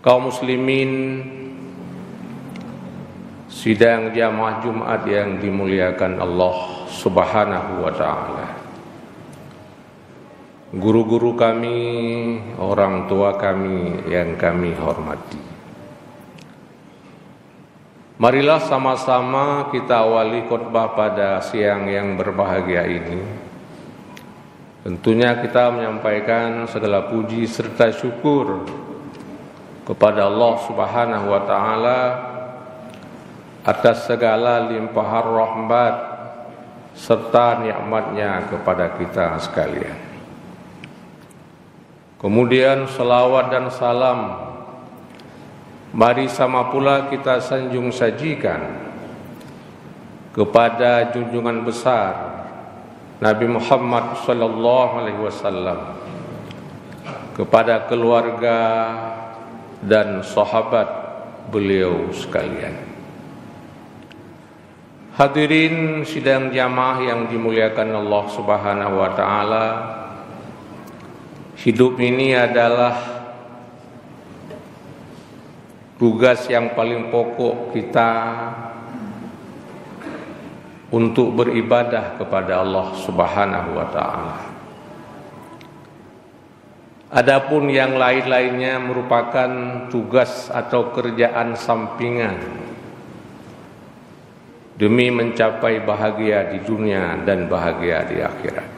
kaum muslimin, sidang jamaah Jumat yang dimuliakan Allah Subhanahu wa ta'ala, guru-guru kami, orang tua kami yang kami hormati, marilah sama-sama kita awali khutbah pada siang yang berbahagia ini. Tentunya kita menyampaikan segala puji serta syukur kepada Allah Subhanahu wa ta'ala atas segala limpahan rahmat serta nikmatnya kepada kita sekalian. Kemudian salawat dan salam mari sama pula kita sanjung sajikan kepada junjungan besar Nabi Muhammad sallallahu alaihi wasallam, kepada keluarga dan sahabat beliau sekalian. Hadirin sidang jamaah yang dimuliakan Allah Subhanahu wa ta'ala, hidup ini adalah tugas yang paling pokok kita untuk beribadah kepada Allah Subhanahu wa ta'ala. Adapun yang lain-lainnya merupakan tugas atau kerjaan sampingan demi mencapai bahagia di dunia dan bahagia di akhirat.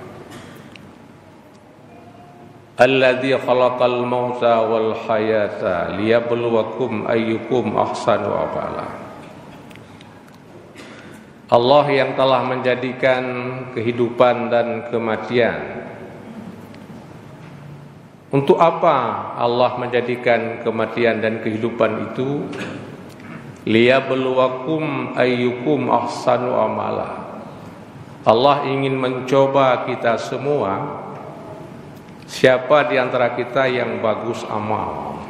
Alladzi khalaqal mauta wal hayata liyabluwakum ayyukum ahsanu amala. Allah yang telah menjadikan kehidupan dan kematian. Untuk apa Allah menjadikan kematian dan kehidupan itu? Liyabluwakum ayyukum ahsanu amala. Allah ingin mencoba kita semua, siapa di antara kita yang bagus amal.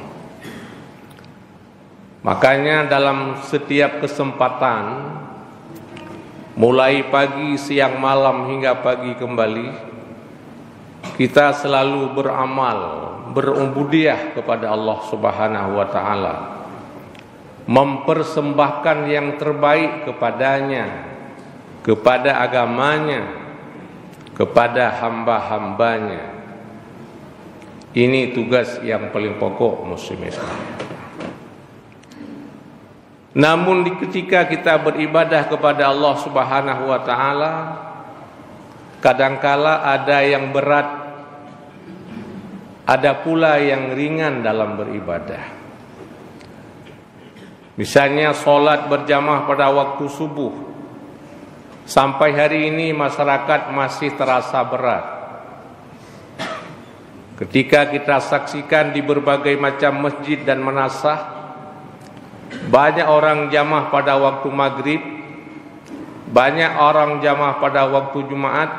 Makanya dalam setiap kesempatan, mulai pagi, siang, malam hingga pagi kembali, kita selalu beramal, berubudiah kepada Allah Subhanahu wa ta'ala, mempersembahkan yang terbaik kepadanya, kepada agamanya, kepada hamba-hambanya. Ini tugas yang paling pokok muslim Islam. Namun ketika kita beribadah kepada Allah Subhanahu wa ta'ala, kadangkala ada yang berat, ada pula yang ringan dalam beribadah. Misalnya sholat berjamaah pada waktu subuh, sampai hari ini masyarakat masih terasa berat. Ketika kita saksikan di berbagai macam masjid dan manasah, banyak orang jamaah pada waktu maghrib, banyak orang jamaah pada waktu Jumat,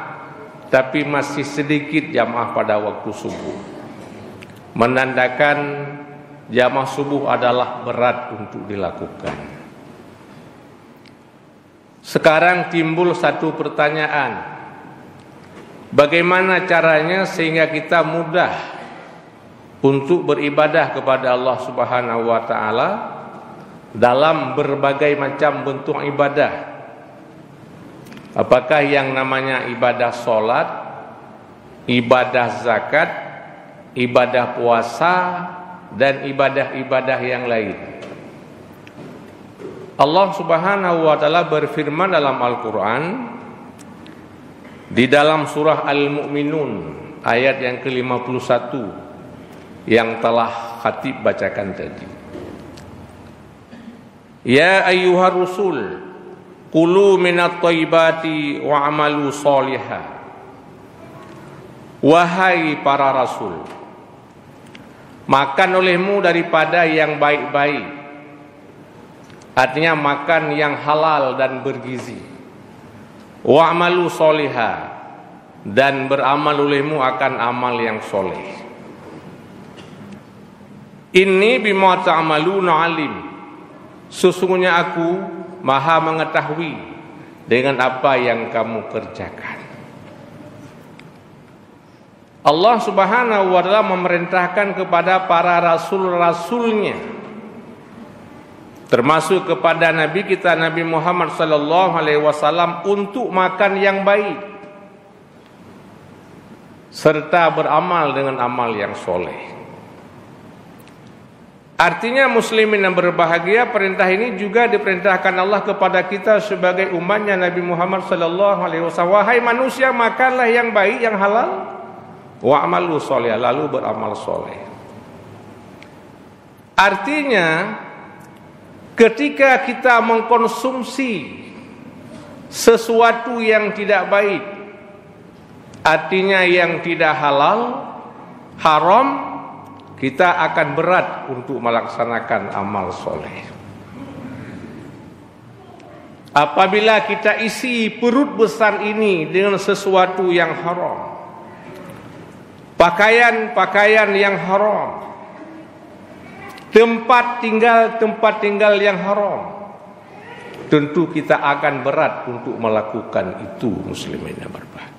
tapi masih sedikit jamaah pada waktu subuh. Menandakan jamaah subuh adalah berat untuk dilakukan. Sekarang timbul satu pertanyaan, bagaimana caranya sehingga kita mudah untuk beribadah kepada Allah Subhanahu wa ta'ala dalam berbagai macam bentuk ibadah? Apakah yang namanya ibadah sholat, ibadah zakat, ibadah puasa, dan ibadah-ibadah yang lain? Allah Subhanahu wa ta'ala berfirman dalam Al-Quran, di dalam surah Al-Mu'minun ayat yang ke-51 yang telah khatib bacakan tadi. Ya ayyuhar rusul, kulu minat thayyibati wa amalu sholiha. Wahai para rasul, makan olehmu daripada yang baik-baik. Artinya makan yang halal dan bergizi. Wa amalu sholiha, dan beramal olehmu akan amal yang soleh. Inni bima ta'maluna alim. Sesungguhnya aku maha mengetahui dengan apa yang kamu kerjakan. Allah Subhanahu wa taala memerintahkan kepada para rasul-rasulnya, termasuk kepada Nabi kita Nabi Muhammad sallallahu alaihi wasallam, untuk makan yang baik serta beramal dengan amal yang soleh. Artinya muslimin yang berbahagia, perintah ini juga diperintahkan Allah kepada kita sebagai umatnya Nabi Muhammad sallallahu alaihi wasallam. Wahai manusia, makanlah yang baik, yang halal, wa'malu sholih, lalu beramal soleh. Artinya ketika kita mengkonsumsi sesuatu yang tidak baik, artinya yang tidak halal, haram, kita akan berat untuk melaksanakan amal soleh. Apabila kita isi perut besar ini dengan sesuatu yang haram, pakaian-pakaian yang haram, tempat tinggal yang haram, tentu kita akan berat untuk melakukan itu, muslimin yang berbahagia.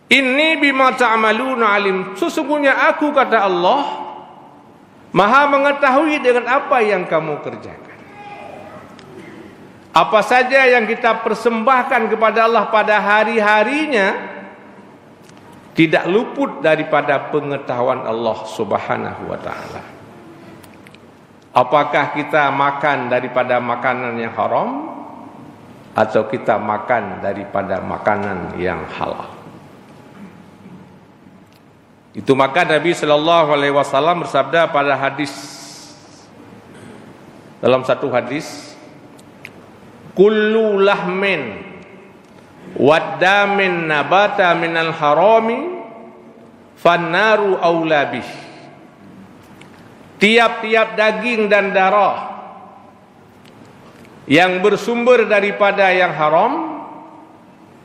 Inni bima ta'maluna alim. Sesungguhnya aku, kata Allah, Maha mengetahui dengan apa yang kamu kerjakan. Apa saja yang kita persembahkan kepada Allah pada hari-harinya tidak luput daripada pengetahuan Allah Subhanahu wa taala. Apakah kita makan daripada makanan yang haram atau kita makan daripada makanan yang halal? Itu maka Nabi sallallahu alaihi wasallam bersabda pada hadis, dalam satu hadis, kullu lahmin waddamin nabata minal harami fannaru aula bih. Tiap-tiap daging dan darah yang bersumber daripada yang haram,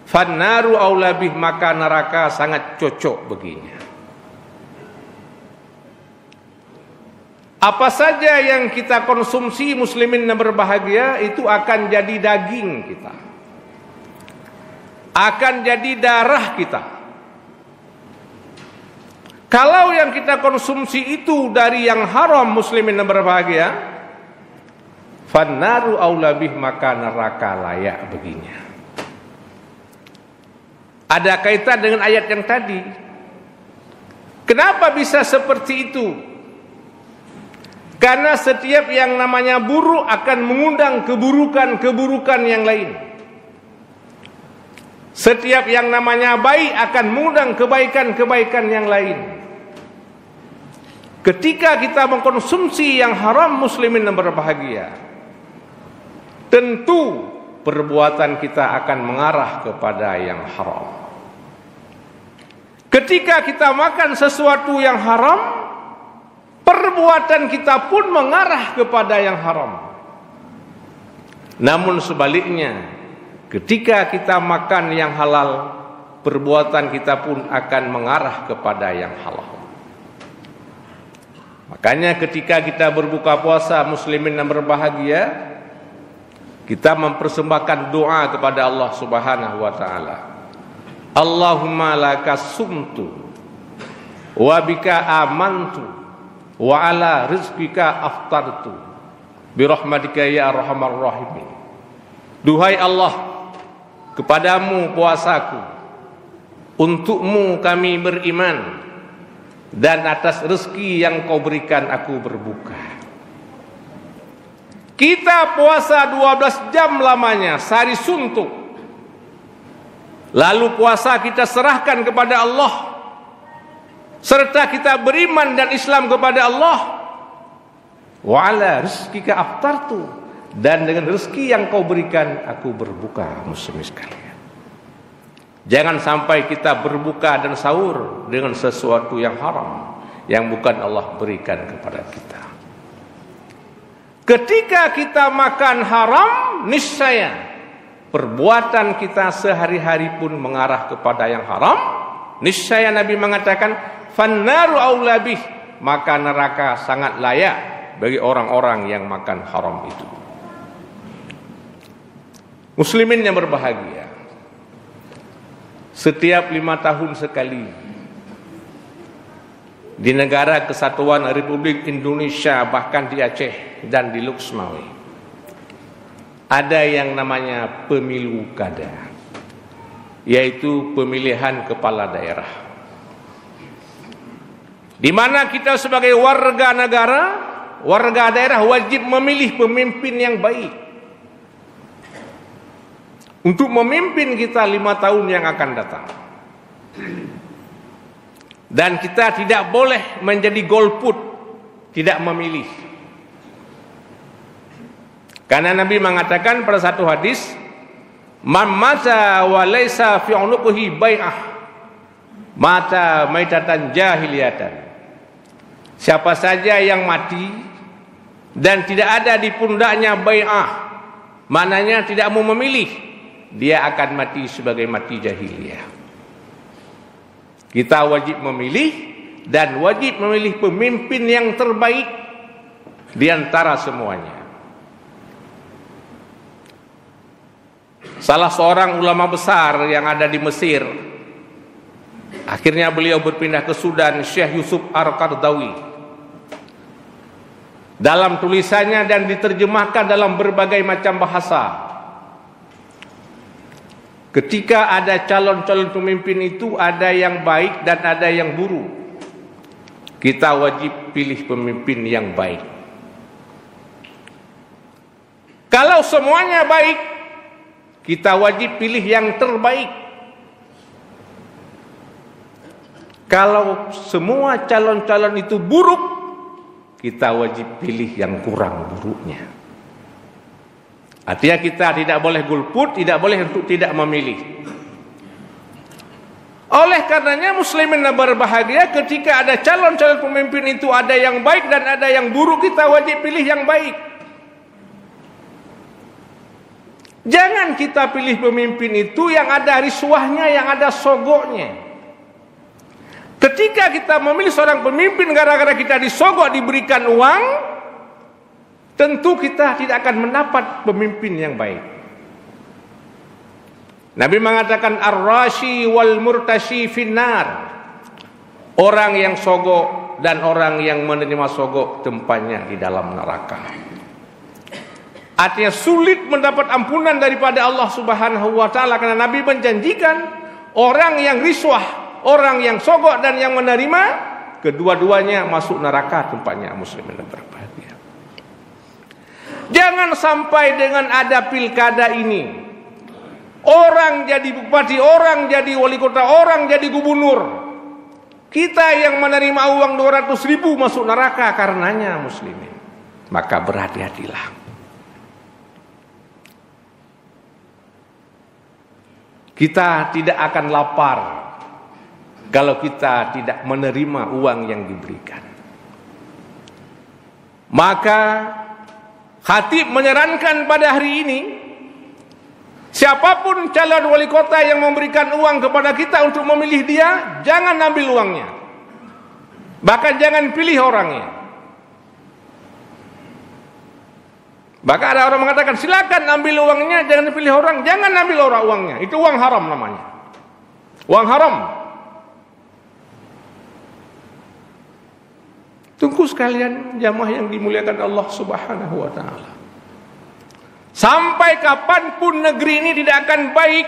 fannaru aula bih, maka neraka sangat cocok baginya. Apa saja yang kita konsumsi, muslimin yang berbahagia, itu akan jadi daging kita, akan jadi darah kita. Kalau yang kita konsumsi itu dari yang haram, muslimin yang berbahagia, fannaru aula bih, maka neraka layak baginya. Ada kaitan dengan ayat yang tadi. Kenapa bisa seperti itu? Karena setiap yang namanya buruk akan mengundang keburukan-keburukan yang lain. Setiap yang namanya baik akan mengundang kebaikan-kebaikan yang lain. Ketika kita mengkonsumsi yang haram, muslimin yang berbahagia, tentu perbuatan kita akan mengarah kepada yang haram. Ketika kita makan sesuatu yang haram, perbuatan kita pun mengarah kepada yang haram. Namun sebaliknya, ketika kita makan yang halal, perbuatan kita pun akan mengarah kepada yang halal. Makanya ketika kita berbuka puasa, muslimin yang berbahagia, kita mempersembahkan doa kepada Allah Subhanahu wa taala. Allahumma lakas sumtu wa bika amantu wa ala rizqika aftartu birahmatika ya arhamar rahimin. Duhai Allah, kepadamu puasaku, untukmu kami beriman, dan atas rezeki yang kau berikan aku berbuka. Kita puasa 12 jam lamanya, sehari suntuk. Lalu puasa kita serahkan kepada Allah, serta kita beriman dan Islam kepada Allah. Wa ala rizqika aftartu, dan dengan rezeki yang kau berikan aku berbuka, muslimin sekalian. Jangan sampai kita berbuka dan sahur dengan sesuatu yang haram yang bukan Allah berikan kepada kita. Ketika kita makan haram, niscaya perbuatan kita sehari-hari pun mengarah kepada yang haram. Niscaya Nabi mengatakan, fannaru aula bih, maka neraka sangat layak bagi orang-orang yang makan haram itu. Muslimin yang berbahagia, setiap 5 tahun sekali di negara Kesatuan Republik Indonesia, bahkan di Aceh dan di Luxmawi, ada yang namanya pemilu kada, yaitu pemilihan kepala daerah, di mana kita sebagai warga negara, warga daerah wajib memilih pemimpin yang baik untuk memimpin kita 5 tahun yang akan datang. Dan kita tidak boleh menjadi golput, tidak memilih. Karena Nabi mengatakan pada satu hadis, "Man mata wa laisa fi unuqihi bai'ah, mata maitatan jahiliyatan." Siapa saja yang mati dan tidak ada di pundaknya bai'ah, maknanya tidak mau memilih, dia akan mati sebagai mati jahiliyah. Kita wajib memilih dan wajib memilih pemimpin yang terbaik di antara semuanya. Salah seorang ulama besar yang ada di Mesir, akhirnya beliau berpindah ke Sudan, Syekh Yusuf Al-Qaradawi, dalam tulisannya dan diterjemahkan dalam berbagai macam bahasa, ketika ada calon-calon pemimpin itu ada yang baik dan ada yang buruk. Kita wajib pilih pemimpin yang baik. Kalau semuanya baik, kita wajib pilih yang terbaik. Kalau semua calon-calon itu buruk, kita wajib pilih yang kurang buruknya. Artinya kita tidak boleh golput, tidak boleh untuk tidak memilih. Oleh karenanya muslimin berbahagia ketika ada calon-calon pemimpin itu ada yang baik dan ada yang buruk, kita wajib pilih yang baik. Jangan kita pilih pemimpin itu yang ada riswahnya, yang ada sogoknya. Ketika kita memilih seorang pemimpin gara-gara kita disogok, diberikan uang, tentu kita tidak akan mendapat pemimpin yang baik. Nabi mengatakan ar-rashi wal murtashi finnar. Orang yang sogok dan orang yang menerima sogok tempatnya di dalam neraka. Artinya sulit mendapat ampunan daripada Allah Subhanahu wa taala, karena Nabi menjanjikan orang yang riswah, orang yang sogok dan yang menerima, kedua-duanya masuk neraka tempatnya. Muslimin berbahagia. Jangan sampai dengan ada pilkada ini, orang jadi bupati, orang jadi wali kota, orang jadi gubernur, kita yang menerima uang 200.000 masuk neraka karenanya. Muslimin, maka berhati-hatilah. Kita tidak akan lapar kalau kita tidak menerima uang yang diberikan. Maka khatib menyarankan pada hari ini, siapapun calon wali kota yang memberikan uang kepada kita untuk memilih dia, jangan ambil uangnya. Bahkan jangan pilih orangnya. Bahkan ada orang mengatakan, silakan ambil uangnya, jangan pilih orang. Jangan ambil orang uangnya, itu uang haram namanya. Uang haram. Tunggu sekalian jamaah yang dimuliakan Allah Subhanahu wa taala. Sampai kapanpun negeri ini tidak akan baik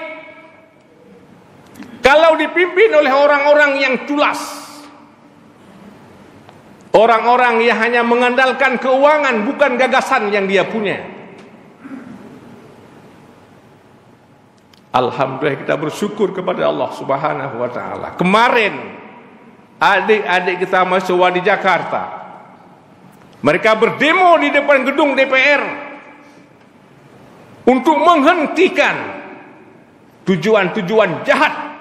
kalau dipimpin oleh orang-orang yang culas. Orang-orang yang hanya mengandalkan keuangan, bukan gagasan yang dia punya. Alhamdulillah kita bersyukur kepada Allah Subhanahu wa taala. Kemarin adik-adik kita mahasiswa di Jakarta, mereka berdemo di depan gedung DPR untuk menghentikan tujuan-tujuan jahat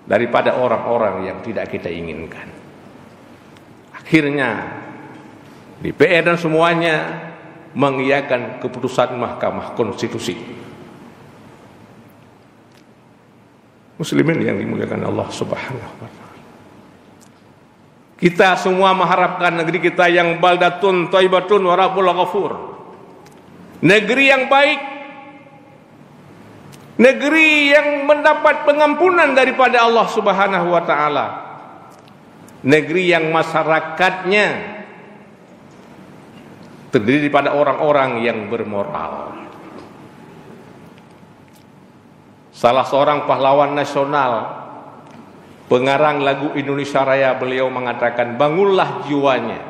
daripada orang-orang yang tidak kita inginkan. Akhirnya DPR dan semuanya mengiyakan keputusan Mahkamah Konstitusi. Muslimin yang dimuliakan Allah Subhanahu wa taala. Kita semua mengharapkan negeri kita yang baldatun thayyibatun wa rabbul ghafur. Negeri yang baik, negeri yang mendapat pengampunan daripada Allah Subhanahu wa taala, negeri yang masyarakatnya terdiri daripada orang-orang yang bermoral. Salah seorang pahlawan nasional, pengarang lagu Indonesia Raya, beliau mengatakan, bangunlah jiwanya,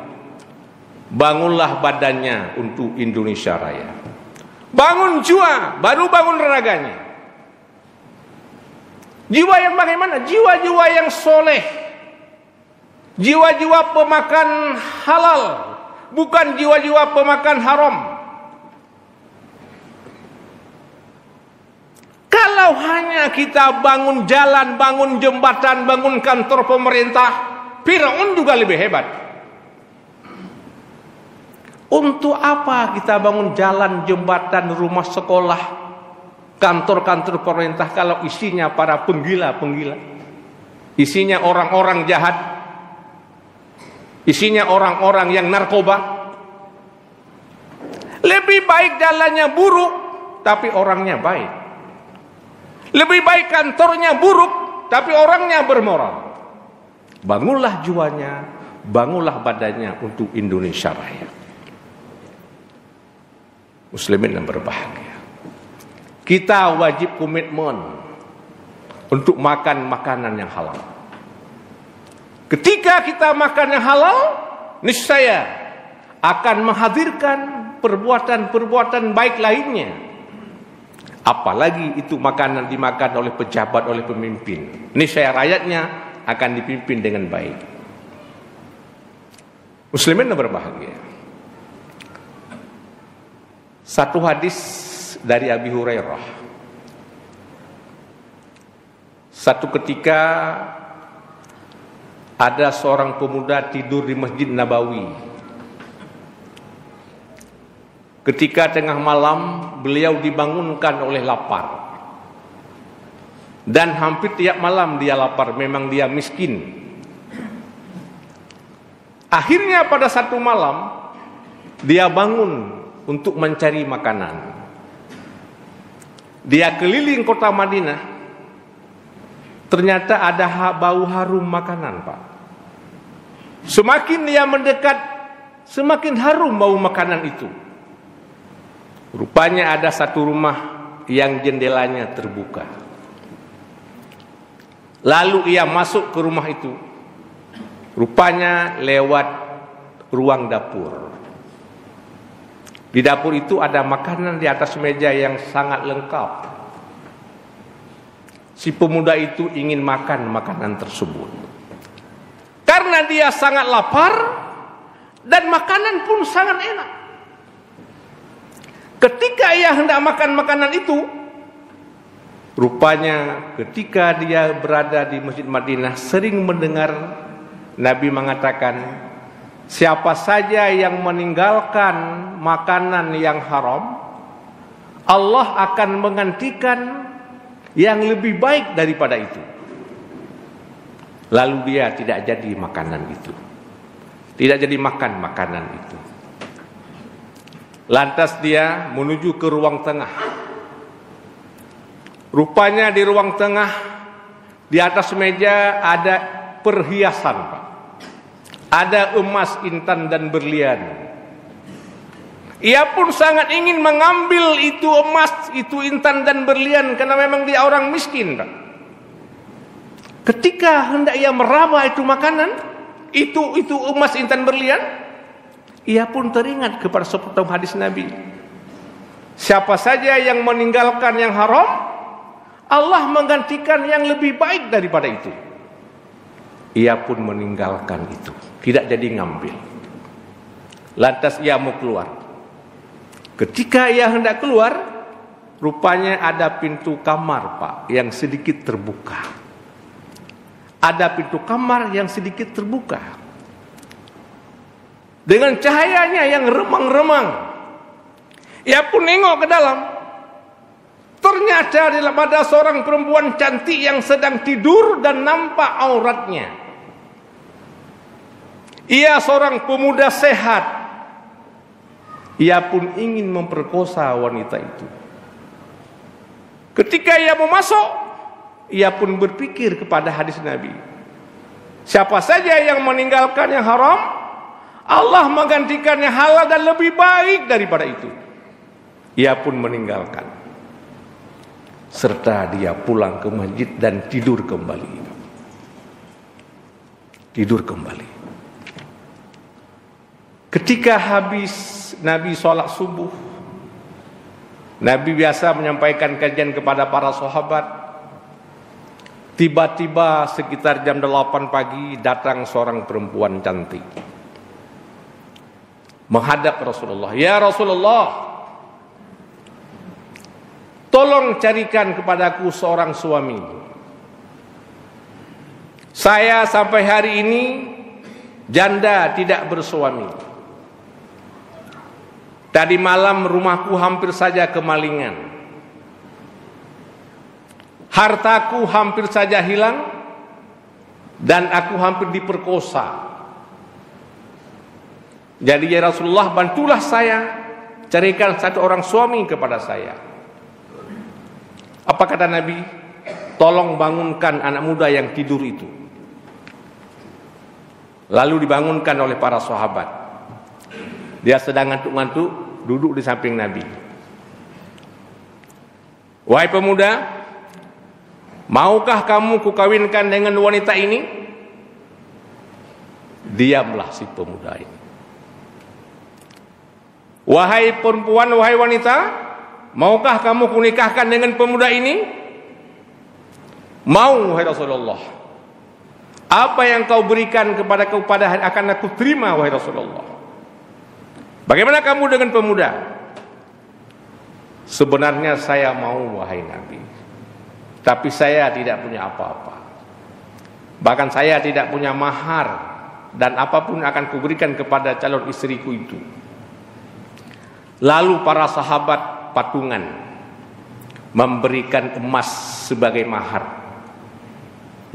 bangunlah badannya untuk Indonesia Raya. Bangun jiwa, baru bangun raganya. Jiwa yang bagaimana? Jiwa-jiwa yang soleh, jiwa-jiwa pemakan halal, bukan jiwa-jiwa pemakan haram. Kalau hanya kita bangun jalan, bangun jembatan, bangun kantor pemerintah, Firaun juga lebih hebat. Untuk apa kita bangun jalan, jembatan, rumah sekolah, kantor-kantor pemerintah kalau isinya para penggila-penggila, isinya orang-orang jahat, isinya orang-orang yang narkoba? Lebih baik jalannya buruk tapi orangnya baik. Lebih baik kantornya buruk tapi orangnya bermoral. Bangunlah jiwanya, bangunlah badannya untuk Indonesia Raya. Muslimin yang berbahagia, kita wajib komitmen untuk makan makanan yang halal. Ketika kita makan yang halal, niscaya akan menghadirkan perbuatan-perbuatan baik lainnya. Apalagi itu makanan dimakan oleh pejabat, oleh pemimpin, niscaya rakyatnya akan dipimpin dengan baik. Muslimin yang berbahagia, satu hadis dari Abi Hurairah. Satu ketika ada seorang pemuda tidur di Masjid Nabawi. Ketika tengah malam beliau dibangunkan oleh lapar. Dan hampir tiap malam dia lapar, memang dia miskin. Akhirnya pada satu malam dia bangun untuk mencari makanan. Dia keliling kota Madinah. Ternyata ada bau harum makanan, Pak. Semakin dia mendekat, semakin harum bau makanan itu. Rupanya ada satu rumah yang jendelanya terbuka. Lalu ia masuk ke rumah itu. Rupanya lewat ruang dapur. Di dapur itu ada makanan di atas meja yang sangat lengkap. Si pemuda itu ingin makan makanan tersebut. Karena dia sangat lapar dan makanan pun sangat enak. Ketika ia hendak makan makanan itu, rupanya ketika dia berada di Masjid Madinah sering mendengar Nabi mengatakan, siapa saja yang meninggalkan makanan yang haram, Allah akan menggantikan yang lebih baik daripada itu. Lalu dia tidak jadi makanan itu, tidak jadi makan makanan itu. Lantas dia menuju ke ruang tengah. Rupanya di ruang tengah, di atas meja ada perhiasan, Pak. Ada emas, intan dan berlian. Ia pun sangat ingin mengambil itu emas, itu intan dan berlian, karena memang dia orang miskin, Pak. Ketika hendak ia meraba itu makanan, itu emas, intan, berlian, ia pun teringat kepada sepotong hadis Nabi. Siapa saja yang meninggalkan yang haram, Allah menggantikan yang lebih baik daripada itu. Ia pun meninggalkan itu, tidak jadi ngambil. Lantas ia mau keluar. Ketika ia hendak keluar, rupanya ada pintu kamar, Pak, yang sedikit terbuka. Ada pintu kamar yang sedikit terbuka. Dengan cahayanya yang remang-remang, ia pun nengok ke dalam. Ternyata ada seorang perempuan cantik yang sedang tidur dan nampak auratnya. Ia seorang pemuda sehat. Ia pun ingin memperkosa wanita itu. Ketika ia mau masuk, ia pun berpikir kepada hadis Nabi. Siapa saja yang meninggalkan yang haram, Allah menggantikan yang halal dan lebih baik daripada itu. Ia pun meninggalkan. Serta dia pulang ke masjid dan tidur kembali. Tidur kembali. Ketika habis Nabi sholat subuh, Nabi biasa menyampaikan kajian kepada para sahabat. Tiba-tiba sekitar jam 8 pagi datang seorang perempuan cantik menghadap Rasulullah. Ya Rasulullah, tolong carikan kepadaku seorang suami. Saya sampai hari ini janda, tidak bersuami. Tadi malam rumahku hampir saja kemalingan. Hartaku hampir saja hilang. Dan aku hampir diperkosa. Jadi ya Rasulullah, bantulah saya, carikan satu orang suami kepada saya. Apa kata Nabi? Tolong bangunkan anak muda yang tidur itu. Lalu dibangunkan oleh para sahabat. Dia sedang ngantuk-ngantuk, duduk di samping Nabi. Wahai pemuda, maukah kamu kukawinkan dengan wanita ini? Diamlah si pemuda ini. Wahai perempuan, wahai wanita, maukah kamu kunikahkan dengan pemuda ini? Mau, wahai Rasulullah. Apa yang kau berikan kepada akan aku terima, wahai Rasulullah. Bagaimana kamu dengan pemuda? Sebenarnya saya mau, wahai Nabi, tapi saya tidak punya apa-apa. Bahkan saya tidak punya mahar, dan apapun akan kuberikan kepada calon istriku itu. Lalu para sahabat patungan memberikan emas sebagai mahar.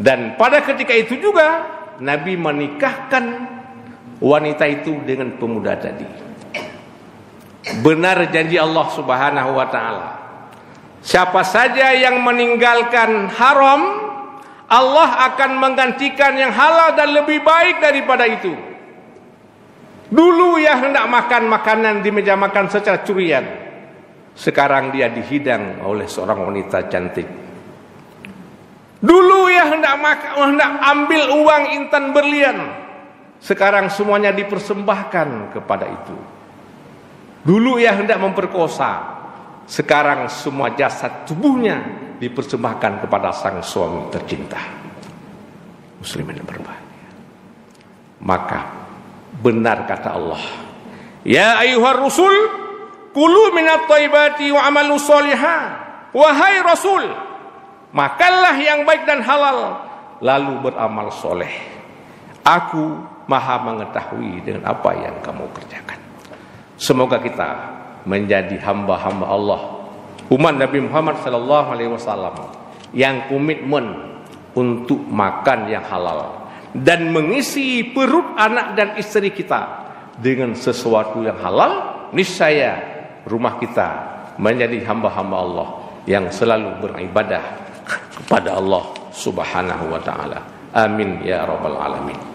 Dan pada ketika itu juga Nabi menikahkan wanita itu dengan pemuda tadi. Benar janji Allah Subhanahu wa ta'ala. Siapa saja yang meninggalkan haram, Allah akan menggantikan yang halal dan lebih baik daripada itu. Dulu ia hendak makan makanan di meja makan secara curian. Sekarang dia dihidang oleh seorang wanita cantik. Dulu ia hendak ambil uang intan berlian. Sekarang semuanya dipersembahkan kepada itu. Dulu ia hendak memperkosa. Sekarang semua jasad tubuhnya dipersembahkan kepada sang suami tercinta. Muslimin yang berbahagia. Maka benar kata Allah, ya ayyuhar rusul, kulu minat thayyibati wa amalu sholihah. Wahai Rasul, makanlah yang baik dan halal, lalu beramal soleh. Aku maha mengetahui dengan apa yang kamu kerjakan. Semoga kita menjadi hamba-hamba Allah, umat Nabi Muhammad SAW, yang komitmen untuk makan yang halal dan mengisi perut anak dan istri kita dengan sesuatu yang halal. Niscaya rumah kita menjadi hamba-hamba Allah yang selalu beribadah kepada Allah Subhanahu wa ta'ala. Amin ya rabbal alamin.